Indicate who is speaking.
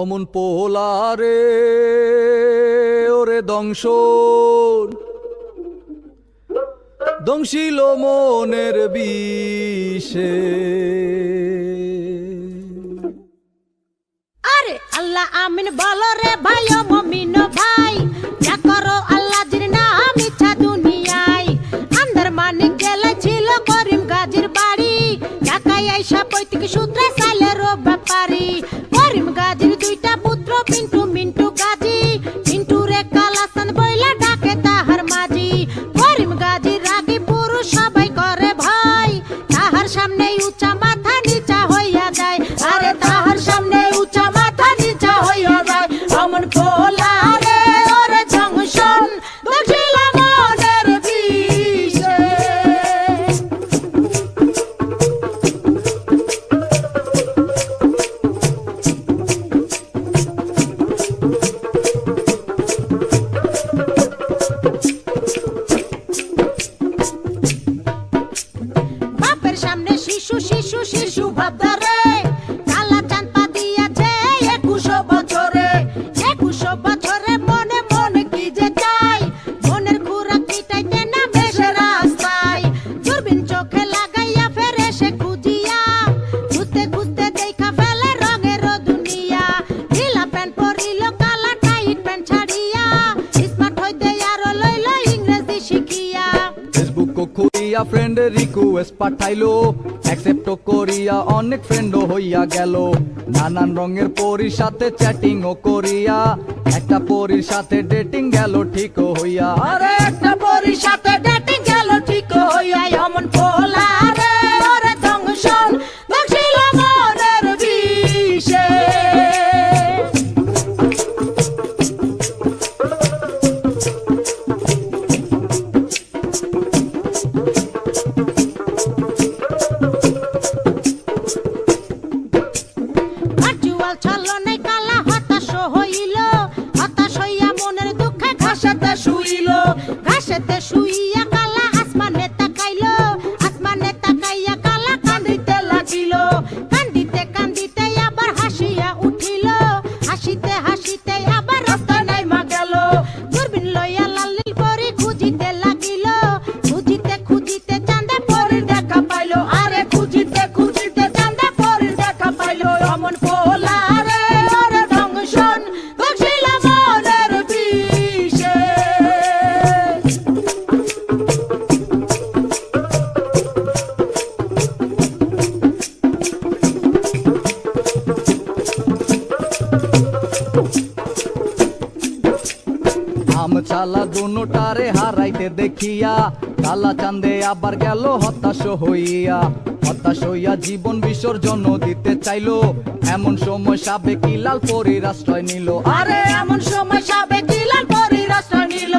Speaker 1: অমন পোলারে ওরে দংশন দংশিল মনের বিষে।
Speaker 2: আরে আল্লাহ আমিন বলো রে ভাই ও মমিন ভাই, যা করো আল্লাহ জির নাম ইচ্ছা দুনিয়ায়। আন্দার মানিক জেলা ছিল করিম গাজীর বাড়ি, ঢাকায় আইসা পৈতৃক সূত্রে সাইলের ব্যাপারী। করিম গাজীর দুইটা পুত্র পিন্টু মিন্টু গাজী, মিন্টু রে কালাসান বইলা ডাকে তাহার মাঝি। করিম গাজীর রাগী পুরুষ সবাই করে ভয়, তাহার সামনে উঁচা মাথা নিচা হইয়া যায়। আরে তাহার সামনে উঁচা মাথা নিচা হইয়া যায়। অমন পোলারে ওরে জংশন দখিল মনের বিষে। বাপের সামনে শিশু শিশু শিশু ভাবদারে, কালা চাঁদ পা দিয়াছে 21 বছরে। 21 বছরে মনে মনে কি যে চাই, মনের খুরাক মিটাইতে না বেশে রাস্তায়। দূরবীন চোখে লাগাইয়া ফেরে সে খুঁজিয়া, খুঁজতে খুঁজতে দেখা ফেলে রঙের দুনিয়া। ঢিলা প্যান্ট পরিল কালা টাইট প্যান্ট ছাড়িয়া, স্মার্ট হইতে আরো লইল ইংরেজি শিখিয়া।
Speaker 1: ফেসবুক খুলিয়া ফ্রেন্ডের রিকোয়েস্ট পাঠাইলো, অ্যাকসেপ্ট করিয়া অনেক ফ্রেন্ডও হইয়া গেল। নানান রঙের পরীর সাথে চ্যাটিং ও করিয়া, একটা পরীর সাথে ডেটিং গেল ঠিক হইয়া।
Speaker 2: আরে একটা পরীর সাথে ডেটিং গেল ঠিক হইয়া। অমন পোলারে ওরে দংশন দখিল মনের বিষে। ভার্চুয়াল ছলনায় কালা হতাশ হইল, হতাশ হইয়া মনের দুঃখে ঘাসেতে শুইল। ঘাসেতে শুইয়া কালা আসমানে তাকাইল, আসমানে তাকাইয়া কালা কান্দিতে লাগিল। কান্দিতে কান্দিতে আবার হাসিয়া উঠিল, হাসিতে হাসিতে আবার রাস্তা নাইমা গেল। দূরবীন লইয়া লালিল পরি খুঁজিতে লাগিল, খুঁজিতে খুঁজিতে চাঁদে পরির দেখা পাইল। আরে খুঁজিতে খুঁজিতে চাঁদে পরির দেখা পাইল। অমন পোলারে ওরে দংশন দখিল মনের বিষে।
Speaker 1: আম চালা দুটারে হারাইতে দেখিয়া, কালা চাঁদে আবার গেল হতাশ হইয়া। হতাশ হইয়া জীবন বিসর্জন দিতে চাইলো, এমন সময় সাবেকি লাল পরীর আশ্রয় নিল।
Speaker 2: আরে এমন সময় সাবেকি লাল পরীর আশ্রয় নিল।